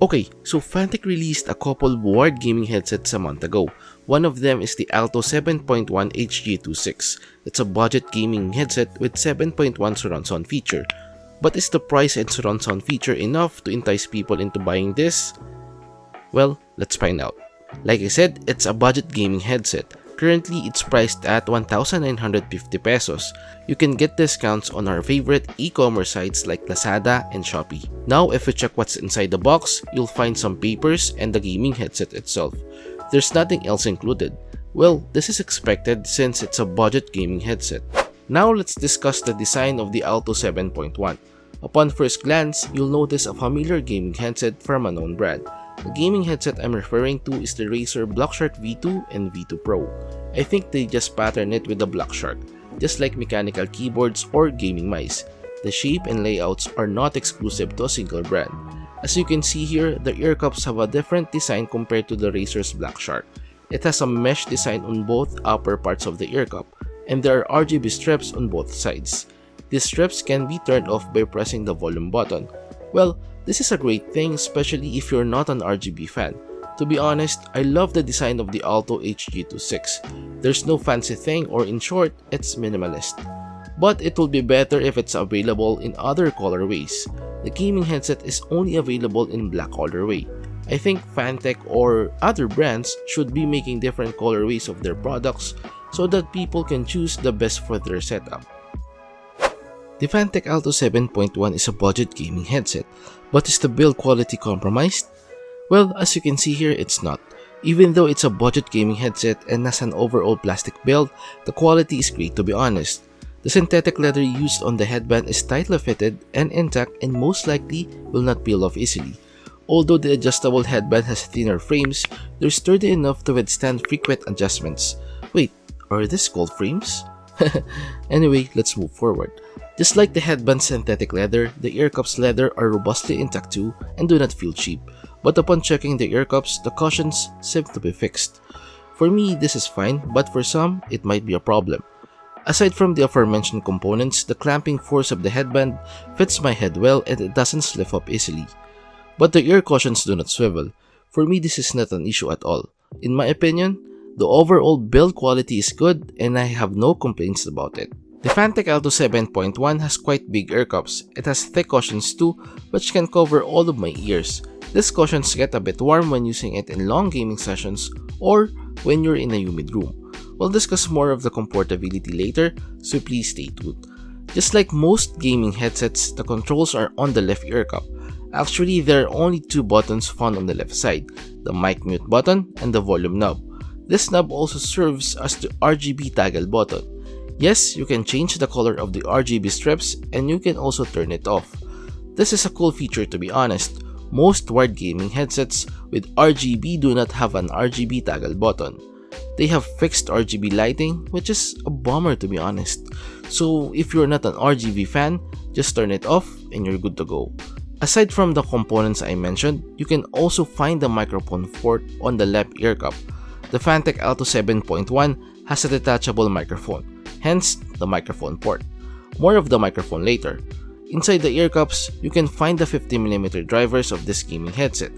Okay, so Fantech released a couple wired gaming headsets a month ago. One of them is the ALTO 7.1 HG26. It's a budget gaming headset with 7.1 surround sound feature. But is the price and surround sound feature enough to entice people into buying this? Well, let's find out. Like I said, it's a budget gaming headset. Currently, it's priced at 1,950 pesos. You can get discounts on our favorite e-commerce sites like Lazada and Shopee. Now, if you check what's inside the box, you'll find some papers and the gaming headset itself. There's nothing else included. Well, this is expected since it's a budget gaming headset. Now, let's discuss the design of the ALTO 7.1. Upon first glance, you'll notice a familiar gaming headset from a known brand. The gaming headset I'm referring to is the Acer Blackshark V2 and V2 Pro. I think they just patterned it with the Blackshark, just like mechanical keyboards or gaming mice. The shape and layouts are not exclusive to a single brand. As you can see here, the Earcups have a different design compared to the Acer's Blackshark. It has a mesh design on both upper parts of the Earcup, and there are RGB strips on both sides. These strips can be turned off by pressing the volume button. Well, this is a great thing, especially if you're not an RGB fan. To be honest, I love the design of the ALTO HG26. There's no fancy thing, or in short, it's minimalist. But it will be better if it's available in other colorways. The gaming headset is only available in black colorway. I think Fantech or other brands should be making different colorways of their products so that people can choose the best for their setup. The Fantech ALTO 7.1 is a budget gaming headset, but is the build quality compromised? Well, as you can see here, it's not. Even though it's a budget gaming headset and has an overall plastic build, the quality is great to be honest. The synthetic leather used on the headband is tightly fitted and intact and most likely will not peel off easily. Although the adjustable headband has thinner frames, they're sturdy enough to withstand frequent adjustments. Wait, are these called frames? Anyway, let's move forward. Just like the headband's synthetic leather, the Earcups leather are robustly intact too and do not feel cheap. But upon checking the Earcups, the cushions seem to be fixed. For me, this is fine, but for some, it might be a problem. Aside from the aforementioned components, the clamping force of the headband fits my head well and it doesn't slip up easily. But the ear cushions do not swivel. For me, this is not an issue at all. In my opinion, the overall build quality is good and I have no complaints about it. The Fantech ALTO 7.1 has quite big Earcups. It has thick cushions too, which can cover all of my ears. These cushions get a bit warm when using it in long gaming sessions or when you're in a humid room. We'll discuss more of the comfortability later, so please stay tuned. Just like most gaming headsets, the controls are on the left Earcup. Actually, there are only two buttons found on the left side, the mic mute button and the volume knob. This knob also serves as the RGB toggle button. Yes, you can change the color of the RGB strips and you can also turn it off. This is a cool feature to be honest. Most wired gaming headsets with RGB do not have an RGB toggle button. They have fixed RGB lighting, which is a bummer to be honest. So if you're not an RGB fan, just turn it off and you're good to go. Aside from the components I mentioned, you can also find the microphone port on the left Earcup. The Fantech ALTO 7.1 has a detachable microphone, hence the microphone port. More of the microphone later. Inside the Earcups, you can find the 50mm drivers of this gaming headset.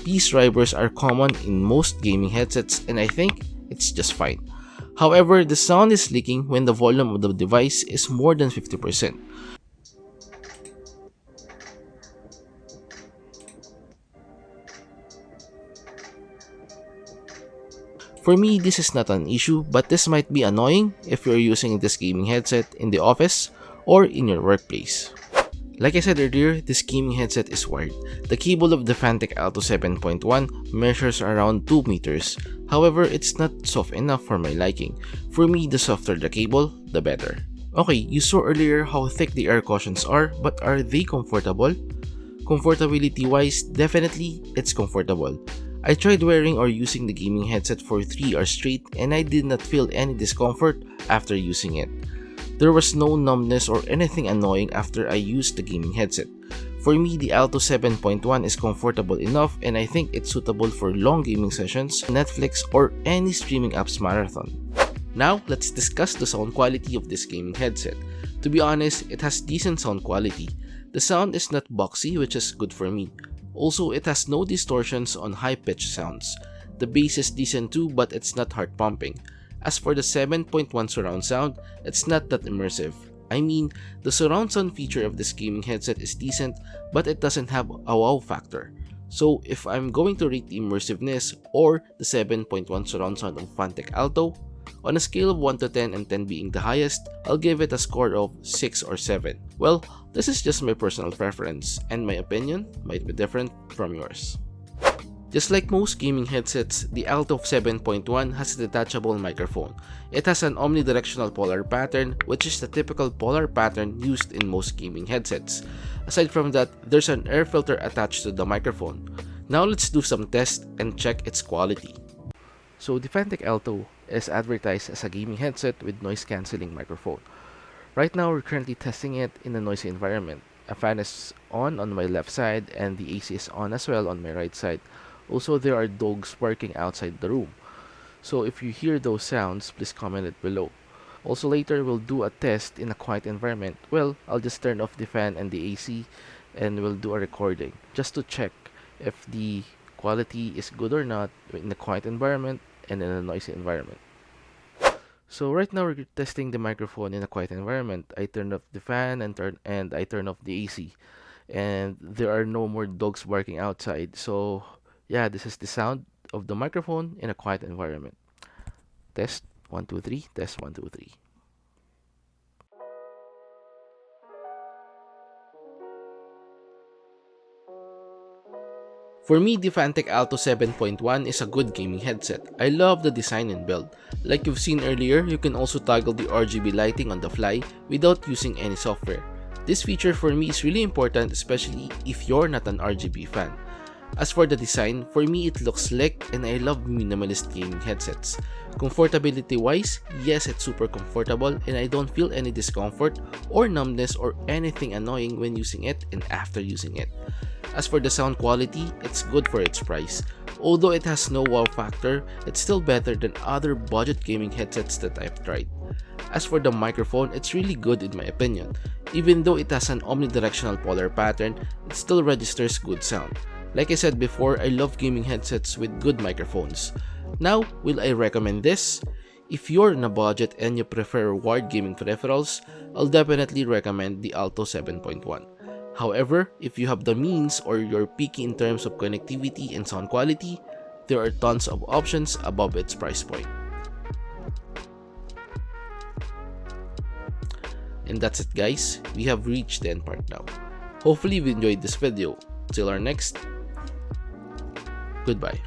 These drivers are common in most gaming headsets and I think it's just fine. However, the sound is leaking when the volume of the device is more than 50%. For me, this is not an issue, but this might be annoying if you're using this gaming headset in the office or in your workplace. Like I said earlier, this gaming headset is wired. The cable of the Fantech ALTO 7.1 measures around 2 meters. However, it's not soft enough for my liking. For me, the softer the cable, the better. Okay, you saw earlier how thick the air cushions are, but are they comfortable? Comfortability wise, definitely it's comfortable. I tried wearing or using the gaming headset for 3 hours straight and I did not feel any discomfort after using it. There was no numbness or anything annoying after I used the gaming headset. For me, the ALTO 7.1 is comfortable enough and I think it's suitable for long gaming sessions, Netflix, or any streaming apps marathon. Now, let's discuss the sound quality of this gaming headset. To be honest, it has decent sound quality. The sound is not boxy, which is good for me. Also, it has no distortions on high-pitched sounds. The bass is decent too, but it's not heart-pumping. As for the 7.1 surround sound, it's not that immersive. I mean, the surround sound feature of this gaming headset is decent, but it doesn't have a wow factor. So if I'm going to rate the immersiveness or the 7.1 surround sound of Fantech ALTO, on a scale of 1 to 10 and 10 being the highest, I'll give it a score of 6 or 7. Well, this is just my personal preference, and my opinion might be different from yours. Just like most gaming headsets, the Alto 7.1 has a detachable microphone. It has an omnidirectional polar pattern, which is the typical polar pattern used in most gaming headsets. Aside from that, there's an air filter attached to the microphone. Now let's do some tests and check its quality. So the Fantech ALTO is advertised as a gaming headset with noise cancelling microphone. Right now we're currently testing it in a noisy environment. A fan is on my left side and the AC is on as well on my right side. Also, there are dogs barking outside the room. So if you hear those sounds, please comment it below. Also later, we'll do a test in a quiet environment. Well, I'll just turn off the fan and the AC and we'll do a recording just to check if the quality is good or not in a quiet environment and in a noisy environment. So right now we're testing the microphone in a quiet environment. I turned off the fan and I turned off the AC. And there are no more dogs barking outside. So yeah, this is the sound of the microphone in a quiet environment. Test 1 2 3, test 1 2 3. For me, the Fantech ALTO 7.1 is a good gaming headset. I love the design and build. Like you've seen earlier, you can also toggle the RGB lighting on the fly without using any software. This feature for me is really important, especially if you're not an RGB fan. As for the design, for me it looks slick and I love minimalist gaming headsets. Comfortability wise, yes, it's super comfortable and I don't feel any discomfort or numbness or anything annoying when using it and after using it. As for the sound quality, it's good for its price. Although it has no wow factor, it's still better than other budget gaming headsets that I've tried. As for the microphone, it's really good in my opinion. Even though it has an omnidirectional polar pattern, it still registers good sound. Like I said before, I love gaming headsets with good microphones. Now, will I recommend this? If you're on a budget and you prefer wired gaming peripherals, I'll definitely recommend the Alto 7.1. However, if you have the means or you're picky in terms of connectivity and sound quality, there are tons of options above its price point. And that's it guys, we have reached the end part now. Hopefully you enjoyed this video. Till our next, goodbye.